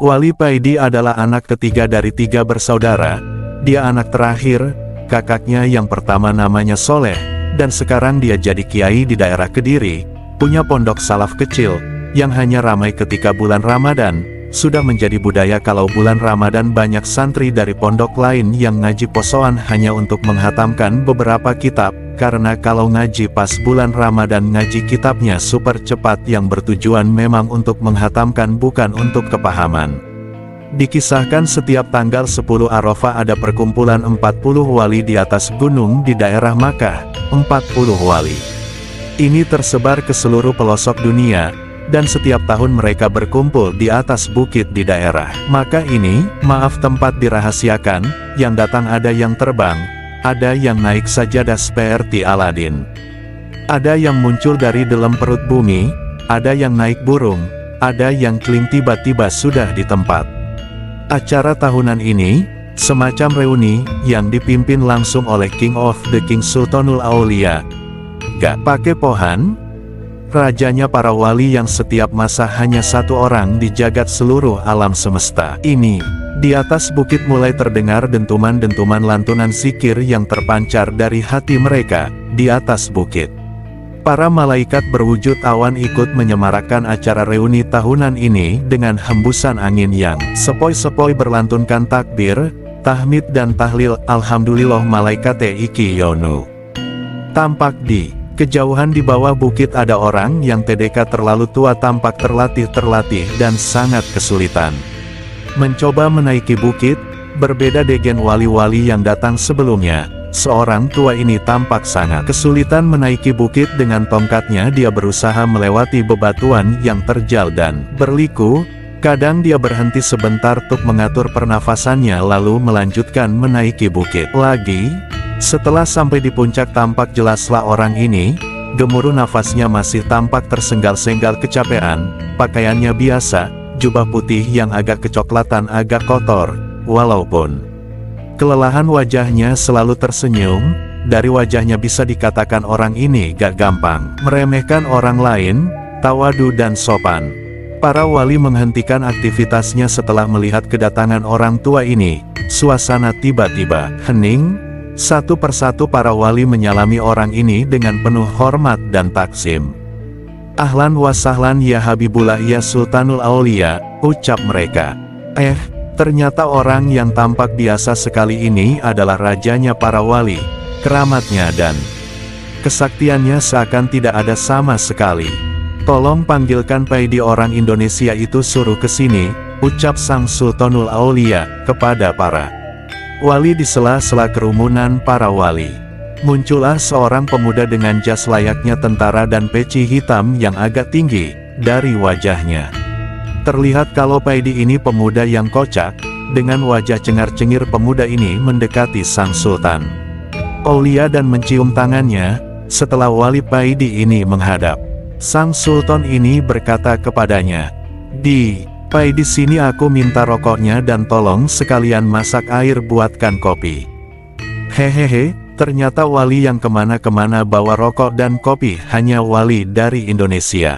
Wali Paidi adalah anak ketiga dari 3 bersaudara. Dia anak terakhir, kakaknya yang pertama namanya Soleh, dan sekarang dia jadi kiai di daerah Kediri, punya pondok salaf kecil, yang hanya ramai ketika bulan Ramadan. Sudah menjadi budaya kalau bulan Ramadan banyak santri dari pondok lain yang ngaji posoan hanya untuk menghatamkan beberapa kitab, karena kalau ngaji pas bulan Ramadan ngaji kitabnya super cepat yang bertujuan memang untuk menghatamkan bukan untuk kepahaman. Dikisahkan setiap tanggal 10 Arafah ada perkumpulan 40 wali di atas gunung di daerah Makkah, 40 wali. Ini tersebar ke seluruh pelosok dunia, dan setiap tahun mereka berkumpul di atas bukit di daerah Makkah ini. Maaf, tempat dirahasiakan, yang datang ada yang terbang, ada yang naik sajadah seperti Aladin, ada yang muncul dari dalam perut bumi, ada yang naik burung, ada yang kling tiba-tiba sudah di tempat. Acara tahunan ini, semacam reuni, yang dipimpin langsung oleh King of the King Sultanul Aulia, gak pakai pohan, rajanya para wali yang setiap masa hanya satu orang di jagat seluruh alam semesta ini. Di atas bukit mulai terdengar dentuman-dentuman lantunan zikir yang terpancar dari hati mereka. Di atas bukit, para malaikat berwujud awan ikut menyemarakkan acara reuni tahunan ini dengan hembusan angin yang sepoi-sepoi berlantunkan takbir, tahmid dan tahlil. Alhamdulillah malaikat iki yonu. Tampak di kejauhan di bawah bukit ada orang yang TDK terlalu tua, tampak terlatih dan sangat kesulitan mencoba menaiki bukit. Berbeda dengan wali-wali yang datang sebelumnya, seorang tua ini tampak sangat kesulitan menaiki bukit. Dengan tongkatnya dia berusaha melewati bebatuan yang terjal dan berliku. Kadang dia berhenti sebentar untuk mengatur pernafasannya lalu melanjutkan menaiki bukit lagi. Setelah sampai di puncak tampak jelaslah orang ini, gemuruh nafasnya masih tampak tersengal-sengal kecapean, pakaiannya biasa, jubah putih yang agak kecoklatan agak kotor, walaupun kelelahan wajahnya selalu tersenyum. Dari wajahnya bisa dikatakan orang ini gak gampang meremehkan orang lain, tawadu dan sopan. Para wali menghentikan aktivitasnya setelah melihat kedatangan orang tua ini. Suasana tiba-tiba hening. Satu persatu para wali menyalami orang ini dengan penuh hormat dan takzim. Ahlan wa sahlan ya Habibullah ya Sultanul Aulia, ucap mereka. Ternyata orang yang tampak biasa sekali ini adalah rajanya para wali. Keramatnya dan kesaktiannya seakan tidak ada sama sekali. Tolong panggilkan Paidi orang Indonesia itu, suruh ke sini, ucap sang Sultanul Aulia kepada para wali. Di sela-sela kerumunan para wali, muncullah seorang pemuda dengan jas layaknya tentara dan peci hitam yang agak tinggi. Dari wajahnya terlihat kalau Paidi ini pemuda yang kocak. Dengan wajah cengar-cengir pemuda ini mendekati sang Sultan Aulia dan mencium tangannya. Setelah wali Paidi ini menghadap sang Sultan ini berkata kepadanya, Paidi sini aku minta rokoknya dan tolong sekalian masak air buatkan kopi. Hehehe, ternyata wali yang kemana-kemana bawa rokok dan kopi hanya wali dari Indonesia.